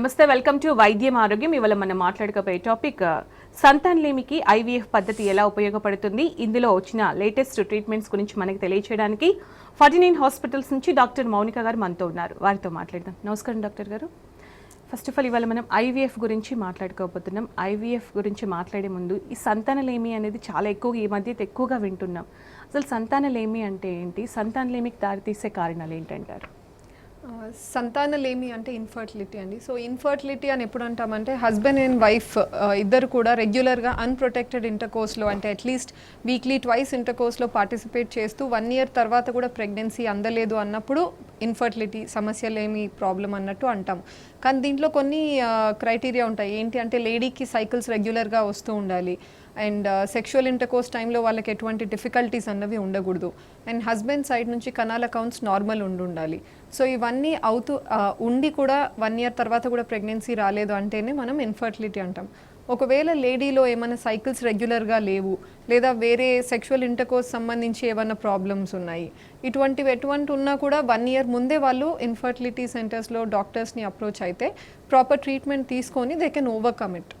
నమస్తే, welcome to వైద్యం ఆరోగ్యం. ఇవాళ మనం మాట్లాడకపోయే టాపిక్ సంతానలేమికి ఐవీఎఫ్ పద్ధతి ఎలా ఉపయోగపడుతుంది, ఇందులో వచ్చిన లేటెస్ట్ ట్రీట్మెంట్స్ గురించి మనకి తెలియచేయడానికి 49 హాస్పిటల్స్ నుంచి డాక్టర్ మౌనిక గారు మనతో ఉన్నారు. వారితో మాట్లాడదాం. నమస్కారం డాక్టర్ గారు. ఫస్ట్ ఆఫ్ ఆల్ ఇవాళ మనం ఐవీఎఫ్ గురించి మాట్లాడుకోబోతున్నాం. ఐవీఎఫ్ గురించి మాట్లాడే ముందు ఈ సంతానలేమి అనేది చాలా ఎక్కువగా ఈ మధ్య ఎక్కువగా వింటున్నాం. అసలు సంతానలేమి అంటే ఏంటి, సంతానలేమికి దారితీసే కారణాలు ఏంటంటారు? సంతానలేమి అంటే ఇన్ఫర్టిలిటీ అండి. సో ఇన్ఫర్టిలిటీ అని ఎప్పుడు అంటామంటే హస్బెండ్ అండ్ వైఫ్ ఇద్దరు కూడా రెగ్యులర్గా అన్ప్రొటెక్టెడ్ ఇంటర్కోర్స్లో అంటే అట్లీస్ట్ వీక్లీ ట్వైస్ ఇంటర్కోర్స్లో పార్టిసిపేట్ చేస్తూ 1 year తర్వాత కూడా ప్రెగ్నెన్సీ అందలేదు అన్నప్పుడు ఇన్ఫర్టిలిటీ సమస్యలేమి ప్రాబ్లం అన్నట్టు అంటాం. కానీ దీంట్లో కొన్ని క్రైటీరియా ఉంటాయి. ఏంటి అంటే లేడీకి సైకిల్స్ రెగ్యులర్గా వస్తూ ఉండాలి, అండ్ సెక్షువల్ ఇంటర్కోర్స్ టైంలో వాళ్ళకి ఎటువంటి డిఫికల్టీస్ అన్నవి ఉండకూడదు, అండ్ హస్బెండ్ సైడ్ నుంచి కణాల కౌంట్స్ నార్మల్ ఉండాలి. సో ఇవన్నీ అవుతూ ఉండి కూడా 1 year తర్వాత కూడా ప్రెగ్నెన్సీ రాలేదు అంటేనే మనం ఇన్ఫర్టిలిటీ అంటాం. ఒకవేళ లేడీలో ఏమైనా సైకిల్స్ రెగ్యులర్గా లేవు, లేదా వేరే సెక్షువల్ ఇంటర్కోర్స్ సంబంధించి ఏమైనా ప్రాబ్లమ్స్ ఉన్నాయి, ఎటువంటి ఉన్నా కూడా 1 year ముందే వాళ్ళు ఇన్ఫర్టిలిటీ సెంటర్స్లో డాక్టర్స్ని అప్రోచ్ అయితే ప్రాపర్ ట్రీట్మెంట్ తీసుకొని they can overcome it.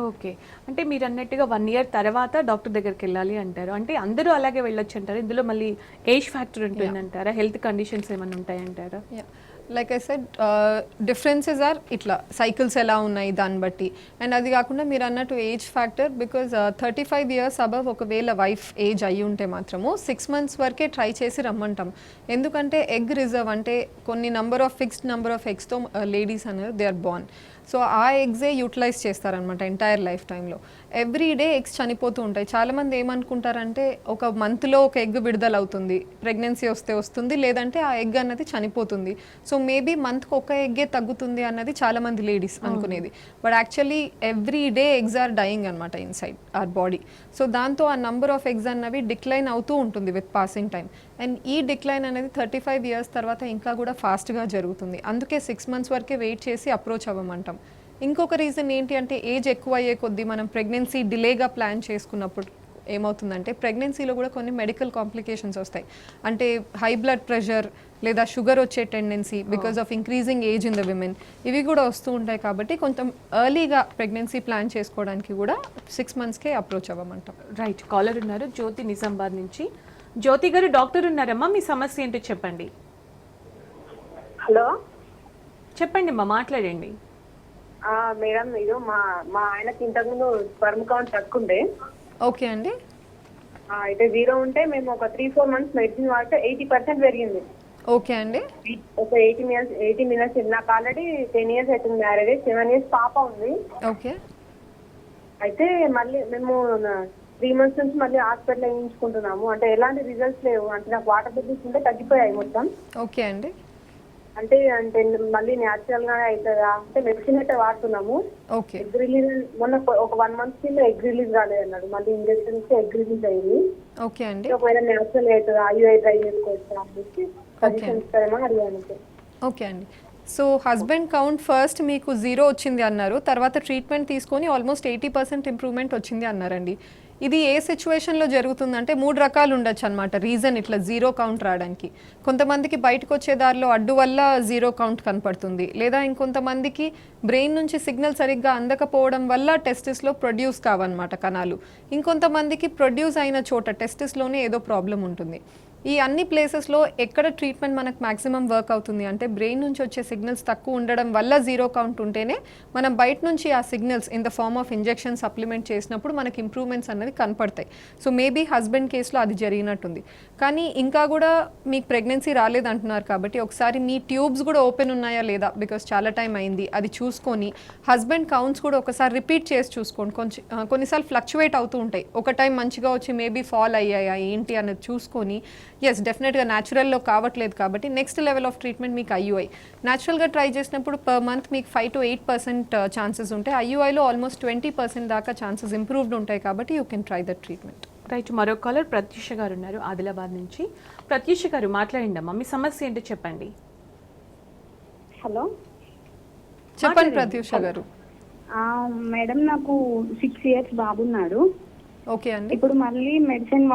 Okay, అంటే మీరు అన్నట్టుగా 1 year తర్వాత డాక్టర్ దగ్గరికి వెళ్ళాలి అంటారు. అంటే అందరూ అలాగే వెళ్ళొచ్చు అంటారు. ఇందులో మళ్ళీ ఏజ్ ఫ్యాక్టర్ ఉంటుందంటారా, హెల్త్ కండిషన్స్ ఏమైనా ఉంటాయంటారా? Like I said differences are ఇట్లా సైకిల్స్ ఎలా ఉన్నాయి దాన్ని బట్టి, అండ్ అది కాకుండా మీరు అన్నట్టు age factor, because 35 years above ఒకవేళ వైఫ్ ఏజ్ అయ్యి ఉంటే మాత్రము 6 months వరకే ట్రై చేసి రమ్మంటాం. ఎందుకంటే ఎగ్ రిజర్వ్ అంటే కొన్ని ఫిక్స్డ్ నెంబర్ ఆఫ్ ఎగ్స్తో లేడీస్ అనేది దే ఆర్ బోర్న్. సో ఆ ఎగ్సే యూటిలైజ్ చేస్తారనమాట ఎంటైర్ లైఫ్ టైంలో. ఎవ్రీ డే ఎగ్స్ చనిపోతూ ఉంటాయి. చాలామంది ఏమనుకుంటారంటే ఒక మంత్లో ఒక ఎగ్ విడుదల అవుతుంది, ప్రెగ్నెన్సీ వస్తుంది, లేదంటే ఆ ఎగ్ అన్నది చనిపోతుంది. సో మేబీ మంత్కి ఒక ఎగ్గే తగ్గుతుంది అన్నది చాలామంది లేడీస్ అనుకునేది. But actually every day eggs are dying అనమాట ఇన్సైడ్ అవర్ బాడీ. సో దాంతో ఆ నంబర్ ఆఫ్ ఎగ్స్ అన్నవి డిక్లైన్ అవుతూ ఉంటుంది విత్ పాసింగ్ టైం. అండ్ ఈ డిక్లైన్ అనేది 35 years తర్వాత ఇంకా కూడా ఫాస్ట్గా జరుగుతుంది. అందుకే 6 months వరకే వెయిట్ చేసి అప్రోచ్ అవ్వమంటాం. ఇంకొక రీజన్ ఏంటి అంటే ఏజ్ ఎక్కువ అయ్యే కొద్దీ మనం ప్రెగ్నెన్సీ డిలేగా ప్లాన్ చేసుకున్నప్పుడు ఏమవుతుందంటే ప్రెగ్నెన్సీలో కూడా కొన్ని మెడికల్ కాంప్లికేషన్స్ వస్తాయి. అంటే హై బ్లడ్ ప్రెషర్ లేదా షుగర్ వచ్చే tendency because of increasing age in the women, ఇవి కూడా వస్తూ ఉంటాయి. కాబట్టి కొంచెం ఎర్లీగా ప్రెగ్నెన్సీ ప్లాన్ చేసుకోవడానికి కూడా 6 monthsకే అప్రోచ్ అవ్వమంటాం. రైట్, కాలర్ ఉన్నారు జ్యోతి నిజామాబాద్ నుంచి. జ్యోతి గారు, డాక్టర్ ఉన్నారమ్మా, మీ సమస్య ఏంటో చెప్పండి. హలో చెప్పండి అమ్మా, మాట్లాడండి. మేడం, మీరు మా ఆయనకి ఇంతకుముందు స్పెర్మ్ కౌంట్ తక్కువ ఉండే. ఓకే అండి. అయితే 0 ఉంటే మేము ఒక 3-4 months మెడిసిన్ వాడితే 80% పెరిగింది. ఓకే అండి. ఒక 80 minutes నాకు ఆల్రెడీ 10 years అవుతుంది మ్యారేజ్, 7 years పాప ఉంది. ఓకే. అయితే మళ్ళీ మేము 3 months నుంచి మళ్ళీ హాస్పిటల్ వేయించుకుంటున్నాము. అంటే ఎలాంటి రిజల్ట్స్ లేవు. అంటే నాకు వాటర్ బెబ్బీస్ ఉంటే తగ్గిపోయాయి మొత్తం. ఓకే అండి. అంటే మళ్ళీ న్యాచురల్ గా అవుతుందా అంటే మెడిసిన్ అయితే వాడుతున్నాము. ఓకే. ఎగ్ రిలీజ్ మొన్న ఒక 1 month కింద ఎగ్ రిలీజ్ రాలేదు అన్నాడు. మళ్ళీ ఇంజక్షన్ ఇస్తే ఎగ్ రిలీజ్ అయింది. ఓకే అండి. ఒకవేళ న్యాచురల్ అవుతుందా, ఐయుఐ ట్రై చేసుకోవచ్చా అనేసి సజెషన్ ఇస్తారేమో అడిగాను. ఓకే అండి. సో హస్బెండ్ కౌంట్ ఫస్ట్ మీకు 0 వచ్చింది అన్నారు, తర్వాత ట్రీట్మెంట్ తీసుకొని ఆల్మోస్ట్ 80% ఇంప్రూవ్మెంట్ వచ్చింది అన్నారండి. ఇది ఏ సిచ్యువేషన్లో జరుగుతుందంటే 3 రకాలు ఉండొచ్చు అనమాట రీజన్ ఇట్లా 0 కౌంట్ రావడానికి. కొంతమందికి బయటకు వచ్చే దారిలో అడ్డు వల్ల 0 కౌంట్ కనపడుతుంది, లేదా ఇంకొంతమందికి బ్రెయిన్ నుంచి సిగ్నల్ సరిగ్గా అందకపోవడం వల్ల టెస్టిస్లో ప్రొడ్యూస్ కావన్నమాట కణాలు. ఇంకొంతమందికి ప్రొడ్యూస్ అయిన చోట టెస్టిస్లోనే ఏదో ప్రాబ్లం ఉంటుంది. ఈ అన్ని ప్లేసెస్లో ఎక్కడ ట్రీట్మెంట్ మనకు మ్యాక్సిమం వర్క్ అవుతుంది అంటే బ్రెయిన్ నుంచి వచ్చే సిగ్నల్స్ తక్కువ ఉండడం వల్ల 0 కౌంట్ ఉంటేనే మనం బయట నుంచి ఆ signals in the form of injection supplement చేసినప్పుడు మనకి ఇంప్రూవ్మెంట్స్ అనేవి కనపడతాయి. సో మేబీ హస్బెండ్ కేసులో అది జరిగినట్టుంది. కానీ ఇంకా కూడా మీకు ప్రెగ్నెన్సీ రాలేదంటున్నారు కాబట్టి ఒకసారి మీ ట్యూబ్స్ కూడా ఓపెన్ ఉన్నాయా లేదా, బికాస్ చాలా టైం అయింది, అది చూసుకొని హస్బెండ్ కౌంట్స్ కూడా ఒకసారి రిపీట్ చేసి చూసుకోండి. కొన్నిసార్లు ఫ్లక్చువేట్ అవుతూ ఉంటాయి. ఒక టైం మంచిగా వచ్చి మేబీ ఫాల్ అయ్యాయా ఏంటి అనేది చూసుకొని ఎస్ డెఫినెట్గా న్యాచురల్లో కావట్లేదు కాబట్టి నెక్స్ట్ లెవెల్ ఆఫ్ ట్రీట్మెంట్ మీకు ఐయుఐ. న్యాచురల్గా ట్రై చేసినప్పుడు పర్ మంత్ మీకు 5 to 8% ఛాన్సెస్ ఉంటాయి. ఐయుఐలో ఆల్మోస్ట్ 20% దాకా ఛాన్సెస్ ఇంప్రూవ్డ్ ఉంటాయి కాబట్టి you can try that treatment. Right, మరో కాలర్ ప్రత్యూష గారు ఉన్నారు ఆదిలాబాద్ నుంచి. ప్రత్యూష గారు, మాట్లాడండి అమ్మా, మీ సమస్య ఏంటో చెప్పండి. హలో చెప్పండి ప్రత్యూష గారు. మేడం, నాకు 6 years బాబున్నాడు. ఓకే అండి. ఇప్పుడు మళ్ళీ మెడిసిన్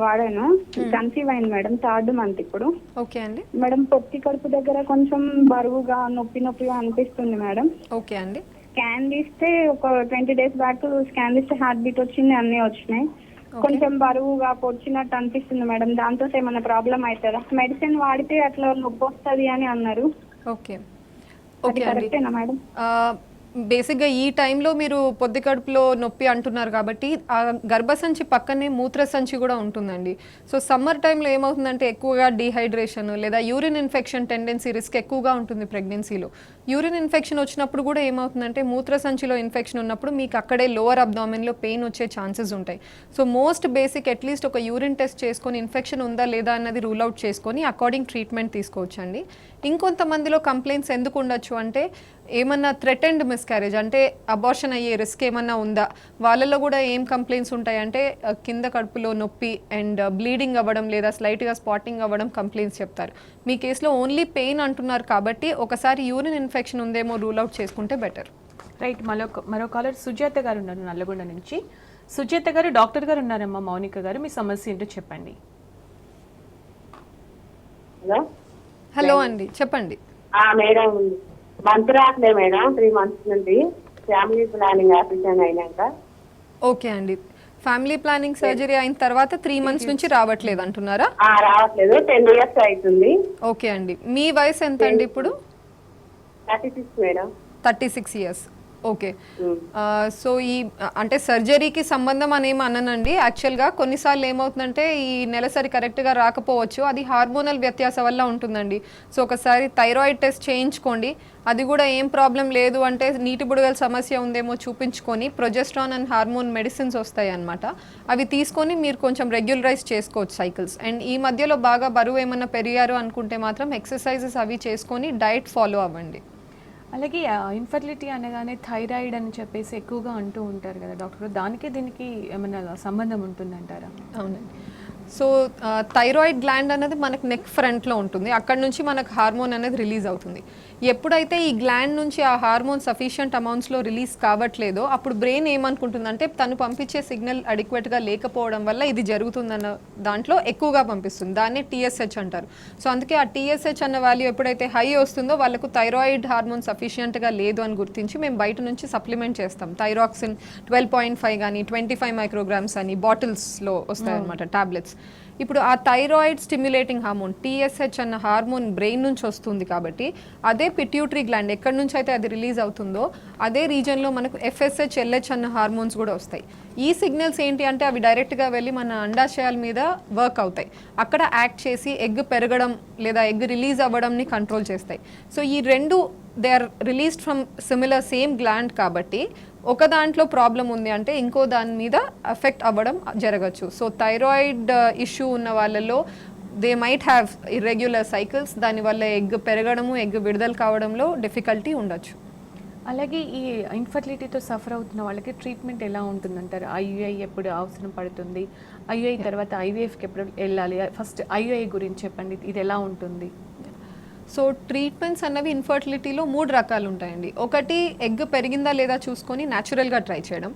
వాడాను. కన్సీవ్ అయింది మేడం, 3rd మంత్ ఇప్పుడు. ఓకే అండి. మేడం పొత్తి కడుపు దగ్గర కొంచెం బరువుగా నొప్పిగా అనిపిస్తుంది మేడం. ఓకే అండి. స్కాన్ తీస్తే ఒక 20 days బ్యాక్ స్కాన్ తీస్తే హార్ట్ బీట్ వచ్చింది, అన్నీ వచ్చినాయి. కొంచెం బరువుగా పొడిచినట్టు అనిపిస్తుంది మేడం. దాంతో ఏమైనా ప్రాబ్లం అవుతుందా? మెడిసిన్ వాడితే అట్లా నొప్పి వస్తుంది అని అన్నారు. ఓకే అది ఓకే అండి. కరెక్టేనా మేడం? బేసిక్గా ఈ టైంలో మీరు పొద్దు కడుపులో నొప్పి అంటున్నారు కాబట్టి ఆ గర్భసంచి పక్కనే మూత్రసంచి కూడా ఉంటుందండి. సో సమ్మర్ టైంలో ఏమవుతుందంటే ఎక్కువగా డీహైడ్రేషన్ లేదా యూరిన్ ఇన్ఫెక్షన్ టెండెన్సీ రిస్క్ ఎక్కువగా ఉంటుంది ప్రెగ్నెన్సీలో. యూరిన్ ఇన్ఫెక్షన్ వచ్చినప్పుడు కూడా ఏమవుతుందంటే మూత్రసంచిలో ఇన్ఫెక్షన్ ఉన్నప్పుడు మీకు అక్కడే లోవర్ అబ్డామిన్లో పెయిన్ వచ్చే ఛాన్సెస్ ఉంటాయి. సో మోస్ట్ బేసిక్ అట్లీస్ట్ ఒక యూరిన్ టెస్ట్ చేసుకొని ఇన్ఫెక్షన్ ఉందా లేదా అన్నది రూల్ అవుట్ చేసుకొని అకార్డింగ్ ట్రీట్మెంట్ తీసుకోవచ్చండి. ఇంకొంతమందిలో కంప్లైంట్స్ ఎందుకు ఉండొచ్చు అంటే ఏమన్నా థ్రెటెండ్ మిస్క్యారేజ్ అంటే అబార్షన్ అయ్యే రిస్క్ ఏమన్నా ఉందా, వాళ్ళలో కూడా ఏం కంప్లైంట్స్ ఉంటాయంటే కింద కడుపులో నొప్పి అండ్ బ్లీడింగ్ అవ్వడం లేదా స్లైట్గా స్పాటింగ్ అవ్వడం కంప్లైంట్స్ చెప్తారు. మీ కేసులో ఓన్లీ పెయిన్ అంటున్నారు కాబట్టి ఒకసారి యూరిన్ ఇన్ఫెక్షన్ ఉందేమో రూల్ అవుట్ చేసుకుంటే బెటర్. రైట్. మరో కాలర్ సుజాత గారు ఉన్నారు నల్లగొండ నుంచి. సుజాత గారు, డాక్టర్ గారు ఉన్నారమ్మా మౌనిక గారు, మీ సమస్య ఏంటో చెప్పండి. హలో అండి, చెప్పండి. మేడం మంత్ రాట్లే మేడం, 3 months నుండి ఫ్యామిలీ ప్లానింగ్ ఆపరేషన్ అయినాక. ఓకే అండి. ఫ్యామిలీ ప్లానింగ్ సర్జరీ అయిన తర్వాత 3 months నుంచి రావట్లేదు అంటున్నారా? రావట్లేదు, 10 years అవుతుంది. ఓకే అండి. మీ వయసు ఎంత అండి ఇప్పుడు? 36 మేడం. 36 years. ఓకే. సో ఈ అంటే సర్జరీకి సంబంధం అనేమి అననండి. యాక్చువల్గా కొన్నిసార్లు ఏమవుతుందంటే ఈ నెలసరి కరెక్ట్గా రాకపోవచ్చు, అది హార్మోనల్ వ్యత్యాసం వల్ల ఉంటుందండి. సో ఒకసారి థైరాయిడ్ టెస్ట్ చేయించుకోండి. అది కూడా ఏం ప్రాబ్లం లేదు అంటే నీటి బుడగల సమస్య ఉందేమో చూపించుకొని ప్రొజెస్ట్రాన్ అండ్ హార్మోన్ మెడిసిన్స్ వస్తాయి అన్నమాట. అవి తీసుకొని మీరు కొంచెం రెగ్యులరైజ్ చేసుకోవచ్చు సైకిల్స్. అండ్ ఈ మధ్యలో బాగా బరువు ఏమన్నా పెరిగారు అనుకుంటే మాత్రం ఎక్సర్సైజెస్ అవి చేసుకొని డైట్ ఫాలో అవ్వండి. అలాగే ఇన్ఫర్టిలిటీ అనగానే థైరాయిడ్ అని చెప్పేసి ఎక్కువగా అంటూ ఉంటారు కదా డాక్టర్, దానికి దీనికి ఏమైనా సంబంధం ఉంటుందంటారా? అవునండి. సో థైరాయిడ్ గ్లాండ్ అనేది మనకు నెక్ ఫ్రంట్లో ఉంటుంది. అక్కడ నుంచి మనకు హార్మోన్ అనేది రిలీజ్ అవుతుంది. ఎప్పుడైతే ఈ గ్లాండ్ నుంచి ఆ హార్మోన్ సఫిషియంట్ అమౌంట్స్లో రిలీజ్ కావట్లేదో అప్పుడు బ్రెయిన్ ఏమనుకుంటుందంటే తను పంపించే సిగ్నల్ అడిక్వేట్గా లేకపోవడం వల్ల ఇది జరుగుతుందన్న దాంట్లో ఎక్కువగా పంపిస్తుంది. దాన్ని TSH అంటారు. సో అందుకే ఆ TSH అన్న వాల్యూ ఎప్పుడైతే హై వస్తుందో వాళ్ళకు థైరాయిడ్ హార్మోన్ సఫిషియంట్గా లేదు అని గుర్తించి మేము బయట నుంచి సప్లిమెంట్ చేస్తాం. థైరాక్సిన్ 12.5 కానీ 25 micrograms అని బాటిల్స్లో వస్తాయన్నమాట, టాబ్లెట్స్. ఇప్పుడు ఆ థైరాయిడ్ స్టిమ్యులేటింగ్ హార్మోన్ TSH అన్న హార్మోన్ బ్రెయిన్ నుంచి వస్తుంది కాబట్టి అదే పిట్యూటరీ గ్లాండ్ ఎక్కడి నుంచి అయితే అది రిలీజ్ అవుతుందో అదే రీజన్లో మనకు FSH LH అన్న హార్మోన్స్ కూడా వస్తాయి. ఈ సిగ్నల్స్ ఏంటి అంటే అవి డైరెక్ట్గా వెళ్ళి మన అండాశయాల మీద వర్క్ అవుతాయి. అక్కడ యాక్ట్ చేసి ఎగ్ పెరగడం లేదా ఎగ్ రిలీజ్ అవ్వడంని కంట్రోల్ చేస్తాయి. సో ఈ రెండు they are released from similar same gland కాబట్టి ఒక దాంట్లో ప్రాబ్లం ఉంది అంటే ఇంకో దాని మీద ఎఫెక్ట్ అవ్వడం జరగచ్చు. సో థైరాయిడ్ ఇష్యూ ఉన్న వాళ్ళలో they might have irregular cycles, దానివల్ల ఎగ్ పెరగడము ఎగ్ విడుదల కావడంలో డిఫికల్టీ ఉండొచ్చు. అలాగే ఈ ఇన్ఫర్టిలిటీతో సఫర్ అవుతున్న వాళ్ళకి ట్రీట్మెంట్ ఎలా ఉంటుందంటారు? IUI ఎప్పుడు అవసరం పడుతుంది? IUI తర్వాత IVFకి ఎప్పుడు వెళ్ళాలి? ఫస్ట్ IUI గురించి చెప్పండి, ఇది ఎలా ఉంటుంది? సో ట్రీట్మెంట్స్ అన్నవి ఇన్ఫర్టిలిటీలో 3 రకాలు ఉంటాయండి. ఒకటి ఎగ్ పెరిగిందా లేదా చూసుకొని న్యాచురల్గా ట్రై చేయడం.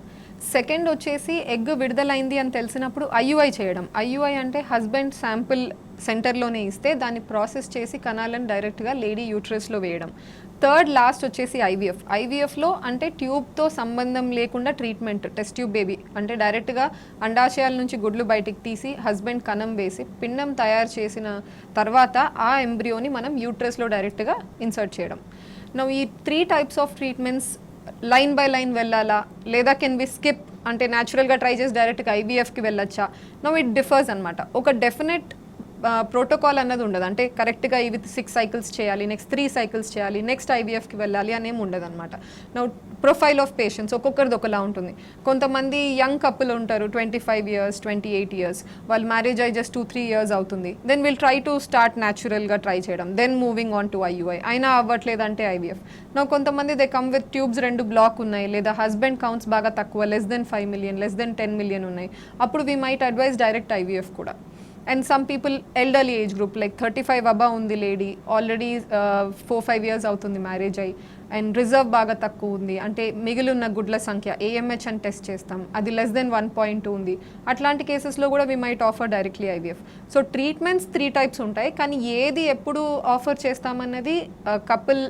సెకండ్ వచ్చేసి ఎగ్ విడుదలైంది అని తెలిసినప్పుడు IUI చేయడం. IUI అంటే హస్బెండ్ శాంపిల్ సెంటర్లోనే ఇస్తే దాన్ని ప్రాసెస్ చేసి కణాలను డైరెక్ట్గా లేడీ యూట్రస్లో వేయడం. థర్డ్ లాస్ట్ వచ్చేసి IVFలో అంటే ట్యూబ్తో సంబంధం లేకుండా ట్రీట్మెంట్, టెస్ట్ ట్యూబ్ బేబీ అంటే డైరెక్ట్గా అండాశయాల నుంచి గుడ్లు బయటికి తీసి హస్బెండ్ కణం వేసి పిండం తయారు చేసిన తర్వాత ఆ ఎంబ్రియోని మనం యూట్రస్లో డైరెక్ట్గా ఇన్సర్ట్ చేయడం. నా ఈ 3 types of treatments line by line వెళ్ళాలా లేదా కెన్ వి స్కిప్ అంటే న్యాచురల్గా ట్రై చేసి డైరెక్ట్గా IVFకి వెళ్ళొచ్చా? నో ఇట్ డిఫర్స్ అనమాట. ఒక డెఫినెట్ ప్రోటోకాల్ అన్నది ఉండదు. అంటే కరెక్ట్గా ఇవి 6 cycles చేయాలి, నెక్స్ట్ 3 cycles చేయాలి, నెక్స్ట్ IVFకి వెళ్ళాలి అనేమి ఉండదు అనమాట. నా ప్రొఫైల్ ఆఫ్ పేషెంట్స్ ఒక్కొక్కరిది ఒకలా ఉంటుంది. కొంతమంది యంగ్ కపుల్ ఉంటారు, 25 years 28 years, వాళ్ళు మ్యారేజ్ అయ్యి జస్ట్ 2-3 years అవుతుంది. Then will try to start న్యాచురల్గా ట్రై చేయడం, then moving on to IUI. అయినా అవ్వట్లేదంటే IVF. నా కొంతమంది they come with tubes 2 block ఉన్నాయి లేదా హస్బెండ్ కౌంట్స్ బాగా తక్కువ, less than 5 million, less than 10 million ఉన్నాయి. అప్పుడు we might advise direct IVF కూడా. And some people elderly age group like 35 అబా ఉంది లేడీ, ఆల్రెడీ 4-5 years అవుతుంది మ్యారేజ్ అయ్యి, అండ్ రిజర్వ్ బాగా తక్కువ ఉంది, అంటే మిగిలిన గుడ్ల సంఖ్య AMH అని టెస్ట్ చేస్తాం, అది <1.2 ఉంది, అట్లాంటి కేసెస్లో కూడా we might offer directly IVF. So treatments 3 types ఉంటాయి, కానీ ఏది ఎప్పుడు ఆఫర్ చేస్తామన్నది కపుల్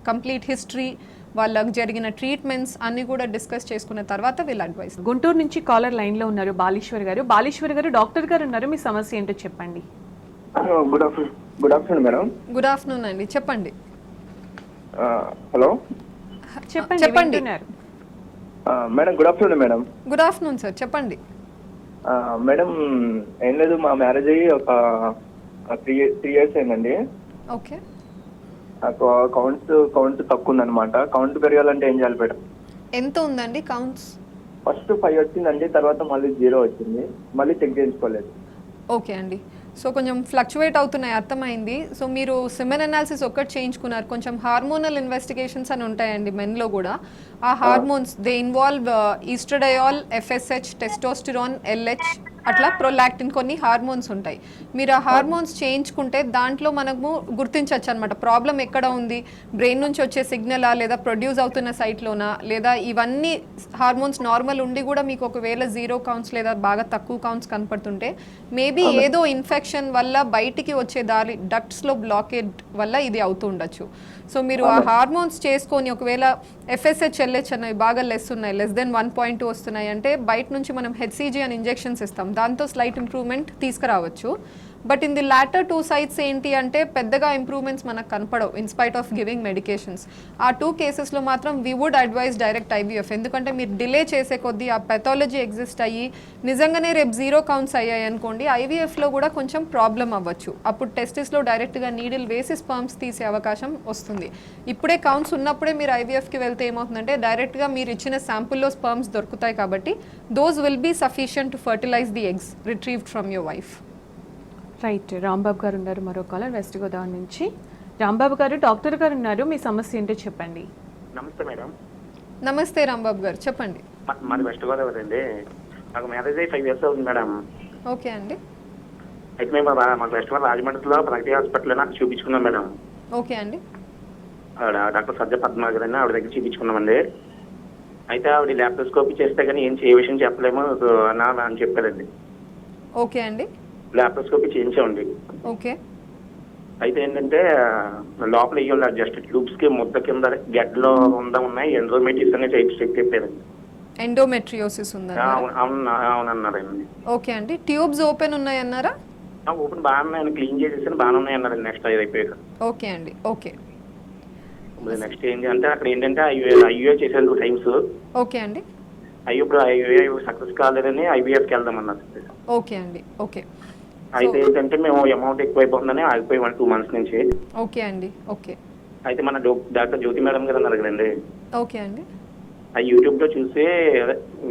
కంప్లీట్ హిస్టరీ, వాళ్ళకి జరిగిన ట్రీట్మెంట్స్ అన్ని కూడా డిస్కస్ చేసుకున్న తర్వాత వీళ్ళు అడ్వైస్. గుంటూరు నుంచి కాలర్ లైన్లో ఉన్నారు బాలీశ్వర్ గారు. బాలీశ్వర్ గారు, డాక్టర్ గారు ఉన్నారు, మీ సమస్య ఏంటో చెప్పండి. Good afternoon madam. Good afternoon అండి, చెప్పండి. హలో చెప్పండి. చెప్పండి. వింటున్నారు. Madam good afternoon madam. Good afternoon sir, చెప్పండి. మేడం ఏం లేదు, మా మ్యారేజ్ అయ్యి ఒక 3 years అయిందండి. ఓకే. నాకు కౌంట్ తక్కువ ఉందన్నమాట. కౌంట్ పెరగాలంటే ఏం చేయాలి మేడం? ఎంత ఉందండి కౌంట్స్? ఫస్ట్ 5 వచ్చిందండి, తర్వాత మళ్ళీ 0 వచ్చింది, మళ్ళీ చెక్ చేయించుకోలేదు. ఓకే అండి. సో కొంచెం ఫ్లక్చువేట్ అవుతున్నాయి, అర్థమైంది. సో మీరు సిమెన్ అనాలిసిస్ ఒక్కటి చేయించుకున్నారు, కొంచెం హార్మోనల్ ఇన్వెస్టిగేషన్స్ అని ఉంటాయండి మెన్లో కూడా. ఆ hormones they involve estradiol, FSH, testosterone, LH, అట్లా ప్రొలాక్టిన్, కొన్ని హార్మోన్స్ ఉంటాయి. మీరు ఆ హార్మోన్స్ చేయించుకుంటే దాంట్లో మనము గుర్తించవచ్చు అనమాట ప్రాబ్లం ఎక్కడ ఉంది, బ్రెయిన్ నుంచి వచ్చే సిగ్నలా, లేదా ప్రొడ్యూస్ అవుతున్న సైట్లోనా, లేదా ఇవన్నీ హార్మోన్స్ నార్మల్ ఉండి కూడా మీకు ఒకవేళ 0 కౌంట్స్ లేదా బాగా తక్కువ కౌంట్స్ కనపడుతుంటే మేబీ ఏదో ఇన్ఫెక్షన్ వల్ల బయటికి వచ్చే దారి డక్ట్స్లో బ్లాకేజ్ వల్ల ఇది అవుతూ ఉండొచ్చు. సో మీరు ఆ హార్మోన్స్ చేసుకొని ఒకవేళ FSH, LH అనేవి బాగా లెస్ ఉన్నాయి, <1.2 వస్తున్నాయి అంటే బయట నుంచి మనం HCG అని ఇంజెక్షన్స్ ఇస్తాం, దాంతో స్లైట్ ఇంప్రూవ్మెంట్ తీసుకురావచ్చు. But in the latter 2 sites ఏంటి అంటే పెద్దగా ఇంప్రూవ్మెంట్స్ మనకు కనపడవు ఇన్స్పైట్ ఆఫ్ గివింగ్ మెడికేషన్స్. ఆ 2 కేసెస్లో మాత్రం we would advise direct IVF, ఎందుకంటే మీరు డిలే చేసే కొద్దీ ఆ పెథాలజీ ఎగ్జిస్ట్ అయ్యి నిజంగానే రేపు 0 కౌంట్స్ అయ్యాయి అనుకోండి, IVFలో కూడా కొంచెం ప్రాబ్లం అవ్వచ్చు. అప్పుడు టెస్టిస్లో డైరెక్ట్గా నీడిల్ వేసి స్పర్మ్స్ తీసే అవకాశం వస్తుంది. ఇప్పుడే కౌంట్స్ ఉన్నప్పుడే మీరు IVFకి వెళ్తే ఏమవుతుందంటే డైరెక్ట్గా మీరు ఇచ్చిన శాంపుల్లో స్పర్మ్స్ దొరుకుతాయి, కాబట్టి those will be sufficient to fertilize the eggs retrieved from your wife. Right. Rambabu గారు ఉన్నారు మరో కాలర్ వెస్ట్ గోదావరి నుంచి. రాంబాబు గారు, డాక్టర్ గారు ఉన్నారు, మీ సమస్య ఏంటో చెప్పండి. నమస్తే మేడం. నమస్తే రాంబాబు గారు, చెప్పండి. మాది వెస్ట్ గోదావరి అండి. నాకు మ్యారేజ్ అయ్యి 5 years అవుతుంది మేడం. ఓకే అండి. అయితే మేము మాకు వెస్ట్ గోదావరి రాజమండ్రిలో ప్రగతి హాస్పిటల్లో నాకు చూపించుకున్నాం మేడం. ఓకే అండి. డాక్టర్ సజ్జ పద్మాగర్ అని ఆవిడ దగ్గర చూపించుకున్నామండి. అయితే ఆవిడ ల్యాప్రోస్కోపీ చేస్తే కానీ ఏ విషయం చెప్పలేము అని చెప్పారండి. ఓకే అండి. ల్యాప్రోస్కోపీ చేయించామండి. ఓకే. అయితే ఏంటంటే లోపల ఇవ్వాలి జస్ట్ ట్యూబ్స్ కి ముద్ద కింద గడ్డలో ఉన్నాయి, ఎండ్రోమెట్రిస్ అనే చెప్పారండి. ఎండోమెట్రియోసిస్ ఉందా? అవునన్నారండి. ఓకే అండి. ట్యూబ్స్ ఓపెన్ ఉన్నాయన్నారా? ఓపెన్ బాగున్నాయి, క్లీన్ చేసేసి బాగానే ఉన్నాయన్నారండి. నెక్స్ట్ అది అయిపోయాక. ఓకే అండి. ఓకే. నెక్స్ట్ ఏంటి అంటే అక్కడ ఏంటంటే IUI చేశారు 2 times. ఓకే అండి. ఇప్పుడు IUI సక్సెస్ కాలేదని IVFకి వెళ్దామన్నారు. ఓకే అండి. ఓకే. అయితే ఏంటంటే మేము అమౌంట్ ఎక్కువైపోతుందని ఆగిపోయాం 2 months నుంచి. ఓకే అండి. ఓకే. అయితే మన డాక్టర్ జ్యోతి మేడం గారు అన్నారు కదండి, ఓకే అండి. ఆ యూట్యూబ్ లో చూసి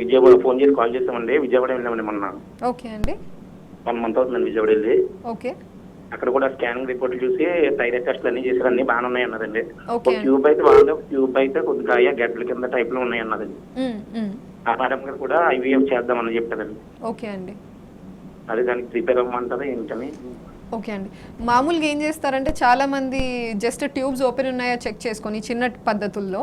విజయవాడ ఫోన్ చేసి కాల్ చేసామండి. విజయవాడ వెళ్ళామండి మొన్న. ఓకే అండి. 1 month అవుతుందండి విజయవాడ వెళ్ళి. ఓకే. అక్కడ కూడా స్కానింగ్ రిపోర్ట్లు చూసి థైరాయిడ్ టెస్ట్లు అన్ని చేశారు, అన్ని బాగానే ఉన్నాయి అన్నారండి. ఓకే. ట్యూబ్ అయితే కొద్దిగా గడ్డల కింద టైప్ లో ఉన్నాయి అన్నదండి. ఆ మేడం గారు కూడా IVF చేద్దామని చెప్పారండి. ఓకే అండి. అదే దానికి ప్రిపేర్ అవ్వమంటారా ఏంటని? ఓకే అండి. మామూలుగా ఏం చేస్తారంటే చాలామంది జస్ట్ ట్యూబ్స్ ఓపెన్ ఉన్నాయా చెక్ చేసుకొని చిన్న పద్ధతుల్లో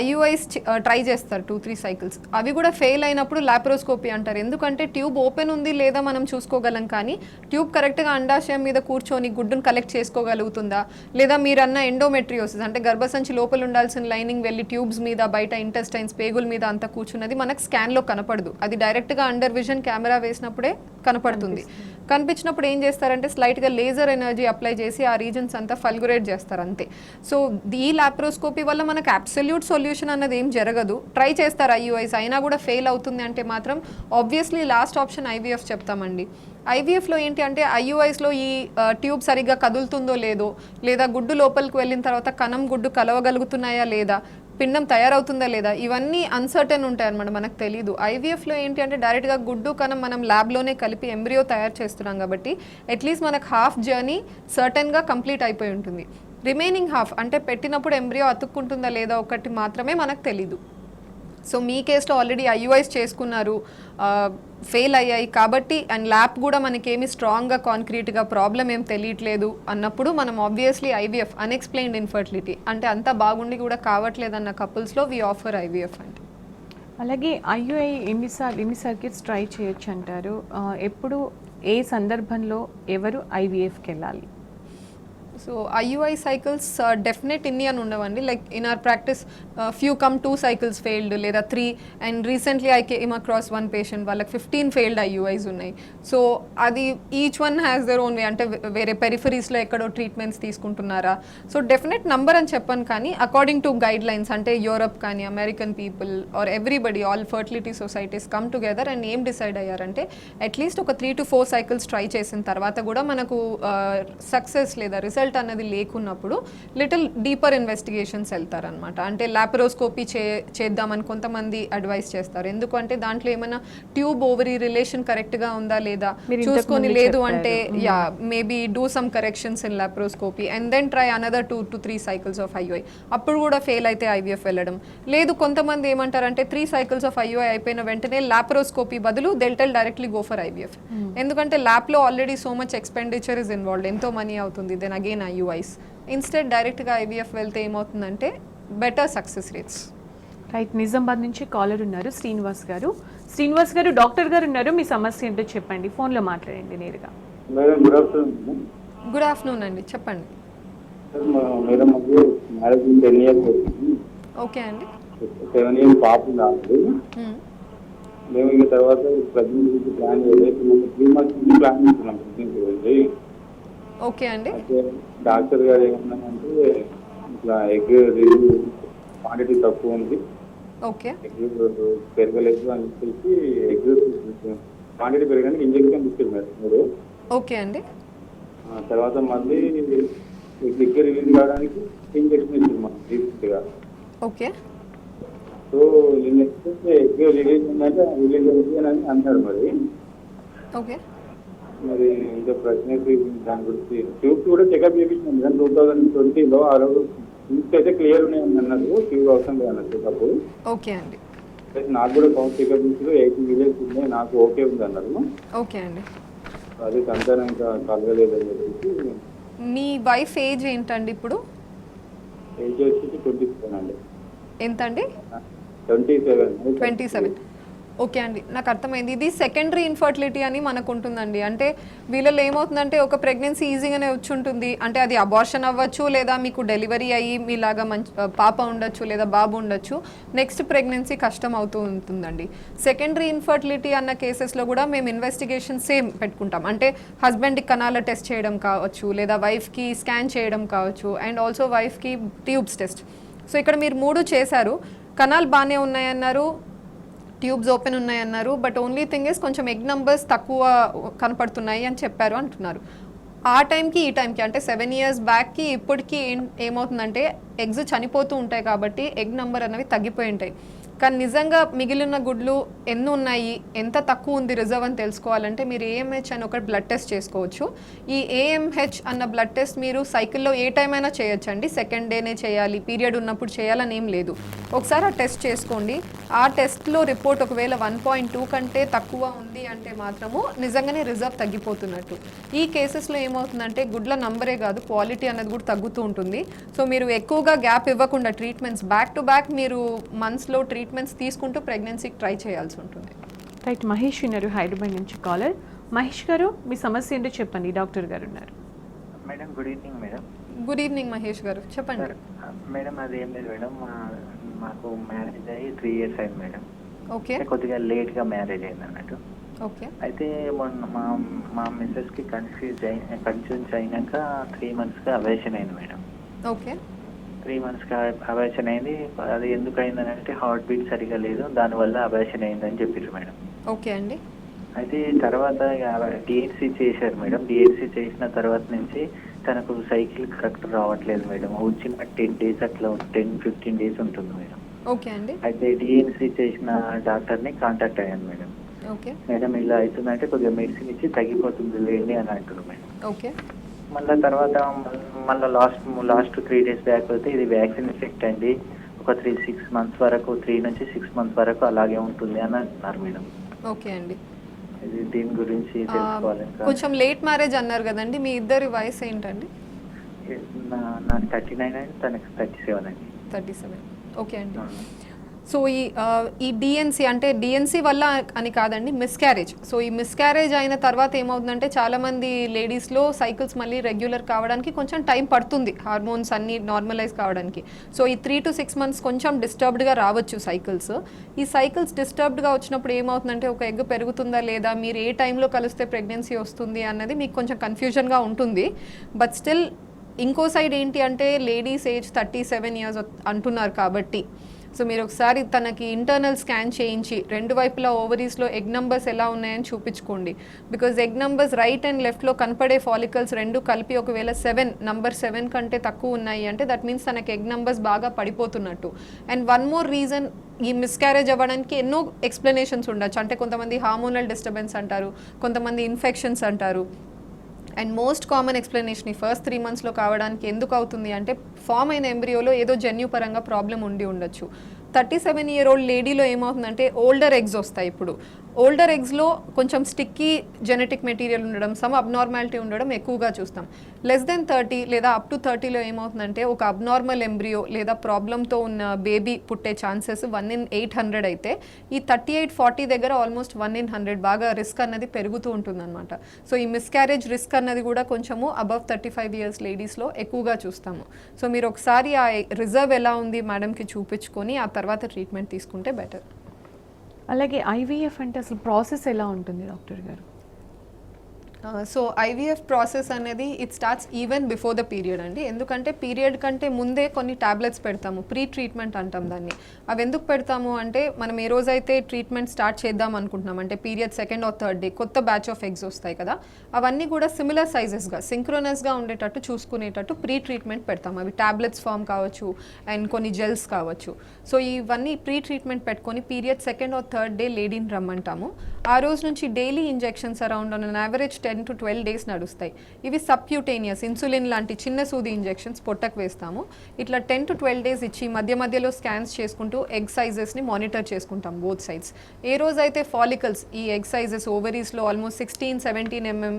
IUIs ట్రై చేస్తారు 2-3 cycles. అవి కూడా ఫెయిల్ అయినప్పుడు లాప్రోస్కోపీ అంటారు, ఎందుకంటే ట్యూబ్ ఓపెన్ ఉంది లేదా మనం చూసుకోగలం, కానీ ట్యూబ్ కరెక్ట్గా అండాశయం మీద కూర్చొని గుడ్డును కలెక్ట్ చేసుకోగలుగుతుందా, లేదా మీరన్న ఎండోమెట్రియోసిస్ అంటే గర్భసంచి లోపల ఉండాల్సిన లైనింగ్ వెళ్ళి ట్యూబ్స్ మీద బయట ఇంటెస్టైన్స్ పేగుల మీద అంతా కూర్చున్నది మనకు స్కాన్లో కనపడదు, అది డైరెక్ట్గా అండర్ విజన్ కెమెరా వేసినప్పుడే కనపడుతుంది. కనిపించినప్పుడు ఏం చేస్తారంటే స్లైట్గా లేజర్ ఎనర్జీ అప్లై చేసి ఆ రీజన్స్ అంతా ఫల్గురేట్ చేస్తారు అంతే. సో ఈ లాప్రోస్కోపీ వల్ల మనకు అబ్సల్యూట్ సొల్యూషన్ అన్నది ఏం జరగదు. ట్రై చేస్తారు IUIs, అయినా కూడా ఫెయిల్ అవుతుంది అంటే మాత్రం ఆబ్వియస్లీ లాస్ట్ ఆప్షన్ IVF చెప్తామండి. IVFలో ఏంటి అంటే IUIస్లో ఈ ట్యూబ్ సరిగ్గా కదులుతుందో లేదో, లేదా గుడ్డు లోపలికి వెళ్ళిన తర్వాత కణం గుడ్డు కలవగలుగుతున్నాయా లేదా, పిండం తయారవుతుందా లేదా, ఇవన్నీ అన్సర్టన్ ఉంటాయి అన్నమాట, మనకు తెలీదు. IVFలో ఏంటి అంటే డైరెక్ట్గా గుడ్డు కణం మనం ల్యాబ్లోనే కలిపి ఎంబ్రియో తయారు చేస్తున్నాం కాబట్టి అట్లీస్ట్ మనకు హాఫ్ జర్నీ సర్టన్గా కంప్లీట్ అయిపోయి ఉంటుంది. రిమైనింగ్ హాఫ్ అంటే పెట్టినప్పుడు ఎంబ్రియో అతుక్కుంటుందా లేదా ఒకటి మాత్రమే మనకు తెలీదు. సో మీ కేసులో ఆల్రెడీ IUIs చేసుకున్నారు, ఫెయిల్ అయ్యాయి కాబట్టి అండ్ ల్యాబ్ కూడా మనకేమి స్ట్రాంగ్గా కాంక్రీట్గా ప్రాబ్లం ఏం తెలియట్లేదు అన్నప్పుడు మనం ఆబ్వియస్లీ ఐవీఎఫ్ అన్ఎక్స్ప్లెయిన్డ్ ఇన్ఫర్టిలిటీ అంటే అంతా బాగుండి కూడా కావట్లేదు అన్న కపుల్స్లో వీ ఆఫర్ ఐవీఎఫ్ అండి. అలాగే ఐయుఐ ఎన్ని సర్క్యూట్స్ ట్రై చేయొచ్చు అంటారు? ఎప్పుడు ఏ సందర్భంలో ఎవరు ఐవీఎఫ్కి వెళ్ళాలి? సో ఐయుఐ సైకిల్స్ డెఫినెట్ ఇన్ని అని ఉండవండి. Like in our practice few come 2 cycles failed లేదా 3 and recently I came across 1 patient వాళ్ళకి 15 ఫెయిల్డ్ ఐయుఐస్ ఉన్నాయి. సో అది each one has their own way, అంటే వేరే పెరిఫరీస్లో ఎక్కడో ట్రీట్మెంట్స్ తీసుకుంటున్నారా. సో డెఫినెట్ నంబర్ అని చెప్పాను కానీ అకార్డింగ్ టు గైడ్ లైన్స్ అంటే యూరప్ కానీ American people are everybody all fertility societies come together and ఏం డిసైడ్ అయ్యారంటే అట్లీస్ట్ ఒక 3 to 4 సైకిల్స్ ట్రై చేసిన తర్వాత కూడా మనకు సక్సెస్ లేదా రిజల్ట్ అన్నది లేకున్నప్పుడు లిటిల్ డీపర్ ఇన్వెస్టిగేషన్స్ వెళ్తారనమాట. అంటే లాపరోస్కోపీ చేద్దామని కొంతమంది అడ్వైస్ చేస్తారు. ఎందుకంటే దాంట్లో ఏమైనా ట్యూబ్ ఓవరీ రిలేషన్ కరెక్ట్గా ఉందా లేదా చూసుకొని, లేదు అంటే yeah maybe do some corrections in laparoscopy and then try another 2 to 3 cycles of IUI. అప్పుడు కూడా ఫెయిల్ అయితే ఐవీఎఫ్ వెళ్ళడం. లేదు కొంతమంది ఏమంటారంటే 3 సైకిల్స్ ఆఫ్ ఐయుఐ అయిపోయిన వెంటనే లాపరోస్కోపీ బదులు they'll tell directly go for IVF. ఎందుకంటే ల్యాబ్లో already so much expenditure is involved, ఎంతో మనీ అవుతుంది. దెన్ అగైన్ ఐయుఐస్ ఇన్స్టెడ్ డైరెక్ట్గా ఐవీఎఫ్ వెళ్తే ఏమవుతుందంటే better success rates. Right, Nizamabad నుంచి కాలర్ ఉన్నారు శ్రీనివాస్ గారు. శ్రీనివాస్ గారు, డాక్టర్ గారు ఉన్నారు, మీ సమస్య ఏంటో చెప్పండి, ఫోన్లో మాట్లాడండి నేరుగా. Madam good afternoon. Good afternoon అండి, చెప్పండి. మేడం మాకు మ్యారేజ్ 10 years వచ్చింది. ఓకే అండి. 7 years పాప ఉంది. మేము ఇక తర్వాత ప్రెగ్నెంట్ గురించి ప్లాన్ చేయలేదు. 3 months నుంచి ప్లాన్ చేస్తున్నాం ప్రెగ్నెంట్ గురించి. ఓకే అండి. అయితే డాక్టర్ గారు ఏమన్నారంటే ఇట్లా ఎగ్ క్వాంటిటీ తక్కువ ఉంది, ఓకే ఎగ్ పెరగలేదు అని చెప్పేసి ఎగ్ క్వాంటిటీ పెరగడానికి ఇంజెక్షన్ ఇచ్చారు మేడం మీరు. ఓకే అండి. తర్వాత మళ్ళీ ఎగ్ రిలీజ్ కావడానికి ఇంజెక్షన్ ఇచ్చారు మనం రీసెంట్గా. Okay. So next egg release ఉందంటే రిలీజ్ అవుతుంది అని అన్నారు. ఓకే. మరి ఇంకా ప్రెగ్నెన్సీ దాని గురించి ట్యూబ్స్ కూడా చెకప్ చేయించాను కానీ 2020లో ఆ రోజు ట్యూబ్స్ అయితే క్లియర్ ఉన్నాయని అన్నారు, ట్యూబ్ అవసరం లేదు అన్నారు చెకప్. ఓకే అండి. నాకు కూడా కౌంట్ చెకప్ చేసి 80 విలేజ్ ఉన్నాయి, నాకు ఓకే ఉంది అన్నారు. ఓకే అండి. అది సంతానం ఇంకా కలగలేదని చెప్పేసి. మీ వైఫ్ ఏజ్ ఏంటండి ఇప్పుడు? ఏజ్ వచ్చేసి 27 అండి. ఎంత అండి? 27. ఓకే అండి, నాకు అర్థమైంది. ఇది సెకండరీ ఇన్ఫర్టిలిటీ అని మనకు ఉంటుందండి. అంటే వీళ్ళలో ఏమవుతుందంటే ఒక ప్రెగ్నెన్సీ ఈజీగానే వచ్చి ఉంటుంది, అంటే అది అబార్షన్ అవ్వచ్చు లేదా మీకు డెలివరీ అయ్యి మీలాగా మంచి పాప ఉండొచ్చు లేదా బాబు ఉండొచ్చు, నెక్స్ట్ ప్రెగ్నెన్సీ కష్టం అవుతూ ఉంటుందండి. సెకండరీ ఇన్ఫర్టిలిటీ అన్న కేసెస్లో కూడా మేము ఇన్వెస్టిగేషన్ సేమ్ పెట్టుకుంటాం. అంటే హస్బెండ్కి కణాల టెస్ట్ చేయడం కావచ్చు లేదా వైఫ్కి స్కాన్ చేయడం కావచ్చు అండ్ ఆల్సో వైఫ్కి ట్యూబ్స్ టెస్ట్. సో ఇక్కడ మీరు 3 చేశారు, కణాలు బాగానే ఉన్నాయన్నారు, ట్యూబ్స్ ఓపెన్ ఉన్నాయన్నారు, బట్ ఓన్లీ థింగ్ ఇస్ కొంచెం ఎగ్ నంబర్స్ తక్కువ కనపడుతున్నాయి అని చెప్పారు అంటున్నారు. ఆ టైంకి ఈ టైంకి అంటే 7 years బ్యాక్కి ఇప్పటికీ ఏమవుతుందంటే ఎగ్స్ చనిపోతూ ఉంటాయి కాబట్టి ఎగ్ నంబర్ అనేవి తగ్గిపోయి ఉంటాయి. కానీ నిజంగా మిగిలిన గుడ్లు ఎన్ని ఉన్నాయి, ఎంత తక్కువ ఉంది రిజర్వ్ అని తెలుసుకోవాలంటే మీరు ఏఎంహెచ్ అని ఒక బ్లడ్ టెస్ట్ చేసుకోవచ్చు. ఈ ఏఎంహెచ్ అన్న బ్లడ్ టెస్ట్ మీరు సైకిల్లో ఏ టైం అయినా చేయొచ్చండి, సెకండ్ డేనే చేయాలి, పీరియడ్ ఉన్నప్పుడు చేయాలని ఏం లేదు. ఒకసారి ఆ టెస్ట్ చేసుకోండి. ఆ టెస్ట్లో రిపోర్ట్ ఒకవేళ 1.2 కంటే తక్కువ ఉంది అంటే మాత్రము నిజంగానే రిజర్వ్ తగ్గిపోతున్నట్టు. ఈ కేసెస్లో ఏమవుతుందంటే గుడ్ల నంబరే కాదు క్వాలిటీ అనేది కూడా తగ్గుతూ ఉంటుంది. సో మీరు ఎక్కువగా గ్యాప్ ఇవ్వకుండా ట్రీట్మెంట్స్ బ్యాక్ టు బ్యాక్ మీరు మంత్స్లో ట్రీట్మెంట్స్ తీసుకుంటూ ప్రెగ్నెన్సీకి ట్రై చేయాల్సి ఉంటుంది. రైట్, మహేష్ ఉన్నారు హైదరాబాద్ నుంచి కాలర్. మహేష్ గారు, మీ సమస్య ఏంటో చెప్పండి, డాక్టర్ గారు ఉన్నారు. Madam good evening madam. Good evening Mahesh గారు, చెప్పండి. మేడం అది ఏం లేదు మేడం, మాకు మ్యారేజ్ అయ్యి 3 years అయింది మేడం. ఓకే. కొద్దిగా లేట్గా మ్యారేజ్ అయింది అన్నట్టు. ఓకే. అయితే మొన్న మా మిస్సెస్కి కన్ఫ్యూజ్ అయినాక 3 monthsగా అవేషన్ అయింది మేడం. ఓకే. 3 monthsగా అవేషన్ అయింది. అది ఎందుకు అయిందని అంటే హార్ట్ బీట్ సరిగా లేదు, దానివల్ల అవేషన్ అయిందని చెప్పారు మేడం. ఓకే అండి. అయితే తర్వాత డిఎన్సీ చేశారు మేడం. డిఎన్సీ చేసిన తర్వాత నుంచి తనకు సైకిల్ కరెక్ట్ రావట్లేదు మేడం. వచ్చిన 10 days అట్లా 10-15 days ఉంటుంది మేడం. ఓకే అండి. అయితే డిఎన్సీ చేసిన డాక్టర్ని కాంటాక్ట్ అయ్యాను మేడం. ఓకే. మేడం ఇలా అవుతుందంటే కొద్దిగా మెడిసిన్ ఇచ్చి తగ్గిపోతుంది లేండి అని అంటున్నారు మేడం. ఓకే. మళ్ళీ తర్వాత మళ్ళీ లాస్ట్ 3 days బ్యాక్ అయితే ఇది వ్యాక్సిన్ ఎఫెక్ట్ అండి, ఒక 3 నుంచి 6 months వరకు అలాగే ఉంటుంది అని అంటున్నారు మేడం. ఓకే అండి. దీని గురించి తెలుసుకోవాలి ఇంకా. కొంచెం లేట్ మ్యారేజ్ అన్నారు కదండి, మీ ఇద్దరి వయసు ఏంటండి? నాకు 39 అండి, తనకు 37 అండి. 37. ఓకే అండి. సో ఈ డిఎన్సీ అంటే డిఎన్సీ వల్ల అని కాదండి, మిస్క్యారేజ్. సో ఈ మిస్క్యారేజ్ అయిన తర్వాత ఏమవుతుందంటే చాలామంది లేడీస్లో సైకిల్స్ మళ్ళీ రెగ్యులర్ కావడానికి కొంచెం టైం పడుతుంది, హార్మోన్స్ అన్నీ నార్మలైజ్ కావడానికి. సో ఈ 3 to 6 months కొంచెం డిస్టర్బ్డ్గా రావచ్చు సైకిల్స్. ఈ సైకిల్స్ డిస్టర్బ్డ్గా వచ్చినప్పుడు ఏమవుతుందంటే ఒక ఎగ్ పెరుగుతుందా లేదా, మీరు ఏ టైంలో కలిస్తే ప్రెగ్నెన్సీ వస్తుంది అన్నది మీకు కొంచెం కన్ఫ్యూజన్గా ఉంటుంది. బట్ స్టిల్ ఇంకో సైడ్ ఏంటి అంటే లేడీస్ ఏజ్ 37 years అంటున్నారు కాబట్టి సో మీరు ఒకసారి తనకి ఇంటర్నల్ స్కాన్ చేయించి రెండు వైపులా ఓవరీస్లో ఎగ్ నంబర్స్ ఎలా ఉన్నాయని చూపించుకోండి. Because egg numbers right and లెఫ్ట్లో కనపడే ఫాలికల్స్ రెండు కలిపి ఒకవేళ 7 కంటే తక్కువ ఉన్నాయి అంటే దట్ మీన్స్ తనకి ఎగ్ నంబర్స్ బాగా పడిపోతున్నట్టు. అండ్ వన్ మోర్ రీజన్, ఈ మిస్క్యారేజ్ అవ్వడానికి ఎన్నో ఎక్స్ప్లెనేషన్స్ ఉండొచ్చు. అంటే కొంతమంది హార్మోనల్ డిస్టర్బెన్స్ అంటారు, కొంతమంది ఇన్ఫెక్షన్స్ అంటారు. అండ్ మోస్ట్ కామన్ ఎక్స్ప్లెనేషన్ ఈ ఫస్ట్ 3 monthsలో కావడానికి ఎందుకు అవుతుంది అంటే ఫామ్ అయిన ఎంబ్రియోలో ఏదో జన్యుపరంగా ప్రాబ్లం ఉండి ఉండొచ్చు. 37-year-old లేడీలో ఏమవుతుందంటే ఓల్డర్ ఎగ్స్ వస్తాయి. ఇప్పుడు ఓల్డర్ ఎగ్స్లో కొంచెం స్టిక్కీ జెనెటిక్ మెటీరియల్ ఉండడం, సమ్ అబ్నార్మాలిటీ ఉండడం ఎక్కువగా చూస్తాం. లెస్ దెన్ 30 లేదా అప్ టు 30లో ఏమవుతుందంటే ఒక అబ్నార్మల్ ఎంబ్రియో లేదా ప్రాబ్లంతో ఉన్న బేబీ పుట్టే ఛాన్సెస్ 1 in 800 అయితే ఈ 38-40 దగ్గర ఆల్మోస్ట్ 1 in 100 బాగా రిస్క్ అన్నది పెరుగుతూ ఉంటుందన్నమాట. సో ఈ మిస్క్యారేజ్ రిస్క్ అన్నది కూడా కొంచెము అబవ్ 35 years లేడీస్లో ఎక్కువగా చూస్తాము. సో మీరు ఒకసారి ఆ రిజర్వ్ ఎలా ఉంది మేడంకి చూపించుకొని ఆ తర్వాత ట్రీట్మెంట్ తీసుకుంటే బెటర్. అలాగే ఐవీఎఫ్ అంటే అసలు ప్రాసెస్ ఎలా ఉంటుంది డాక్టర్ గారు? సో ఐవీఎఫ్ ప్రాసెస్ అనేది it starts even before the period అండి. ఎందుకంటే పీరియడ్ కంటే ముందే కొన్ని టాబ్లెట్స్ పెడతాము, ప్రీ ట్రీట్మెంట్ అంటాం దాన్ని. అవి ఎందుకు పెడతాము అంటే మనం ఏ రోజైతే ట్రీట్మెంట్ స్టార్ట్ చేద్దాం అనుకుంటున్నాం అంటే period 2nd or 3rd day కొత్త బ్యాచ్ ఆఫ్ ఎగ్స్ వస్తాయి కదా, అవన్నీ కూడా సిమిలర్ సైజెస్గా సింక్రోనస్గా ఉండేటట్టు చూసుకునేటట్టు ప్రీ ట్రీట్మెంట్ పెడతాము. అవి టాబ్లెట్స్ ఫామ్ కావచ్చు అండ్ కొన్ని జెల్స్ కావచ్చు. సో ఇవన్నీ ప్రీ ట్రీట్మెంట్ పెట్టుకొని period 2nd or 3rd day లేడీని రమ్మంటాము. ఆ రోజు నుంచి daily injections around on an average 10 to 12 days నడుస్తాయి. ఇవి సబ్క్యూటేనియస్ ఇన్సులిన్ లాంటి చిన్న సూది ఇంజెక్షన్స్ పొట్టకు వేస్తాము. ఇట్లా 10 to 12 days ఇచ్చి మధ్య మధ్యలో స్కాన్స్ చేసుకుంటూ ఎగ్ సైజెస్ని మానిటర్ చేసుకుంటాం బోత్ సైడ్స్. ఏ రోజైతే ఫాలికల్స్ ఈ ఎగ్ సైజెస్ ఓవరీస్లో ఆల్మోస్ట్ 16-17 mm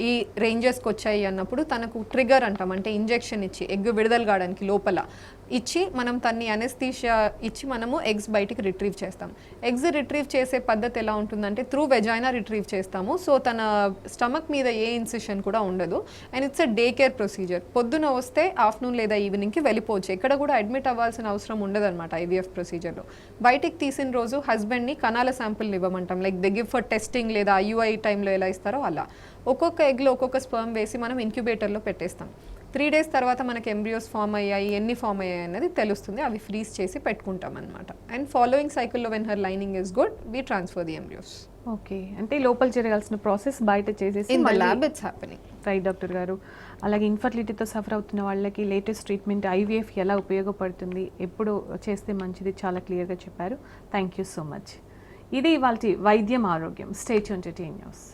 ఈ రేంజెస్కి వచ్చాయి అన్నప్పుడు తనకు ట్రిగర్ అంటాం, అంటే ఇంజెక్షన్ ఇచ్చి ఎగ్ విడుదల కావడానికి లోపల ఇచ్చి మనం తన్ని అనెస్థీషియా ఇచ్చి మనము ఎగ్స్ బయటికి రిట్రీవ్ చేస్తాం. ఎగ్స్ రిట్రీవ్ చేసే పద్ధతి ఎలా ఉంటుందంటే త్రూ వెజైనా రిట్రీవ్ చేస్తాము. సో తన స్టమక్ మీద ఏ ఇన్సిషన్ కూడా ఉండదు and it's a day care procedure. పొద్దున వస్తే ఆఫ్టర్నూన్ లేదా ఈవినింగ్కి వెళ్ళిపోవచ్చు, ఎక్కడ కూడా అడ్మిట్ అవ్వాల్సిన అవసరం ఉండదు అనమాట ఐవీఎఫ్ ప్రొసీజర్లో. బయటికి తీసిన రోజు హస్బెండ్ని కణాల శాంపుల్ ఇవ్వమంటాం, like they give for testing లేదా ఐయుఐ టైంలో ఎలా ఇస్తారో అలా. ఒక్కొక్క ఎగ్లో ఒక్కొక్క స్పర్మ్ వేసి మనం ఇంక్యుబేటర్లో పెట్టేస్తాం. 3 days తర్వాత మనకి ఎంబ్రియోస్ ఫామ్ అయ్యాయి, ఎన్ని ఫామ్ అయ్యాయి అనేది తెలుస్తుంది. అవి ఫ్రీజ్ చేసి పెట్టుకుంటాం అనమాట. అండ్ ఫాలోయింగ్ సైకిల్లో when her lining is good we transfer the embryos. Okay, అంటే లోపల జరగాల్సిన ప్రాసెస్ బయట చేసేసి in the lab it's happening. Right doctor గారు. అలాగే ఇన్ఫర్టిలిటీతో సఫర్ అవుతున్న వాళ్ళకి లేటెస్ట్ ట్రీట్మెంట్ ఐవీఎఫ్ ఎలా ఉపయోగపడుతుంది, ఎప్పుడు చేస్తే మంచిది, చాలా క్లియర్గా చెప్పారు. Thank you so much. ఇది ఇవాల్టి వైద్యం ఆరోగ్యం. Stay tuned to T news.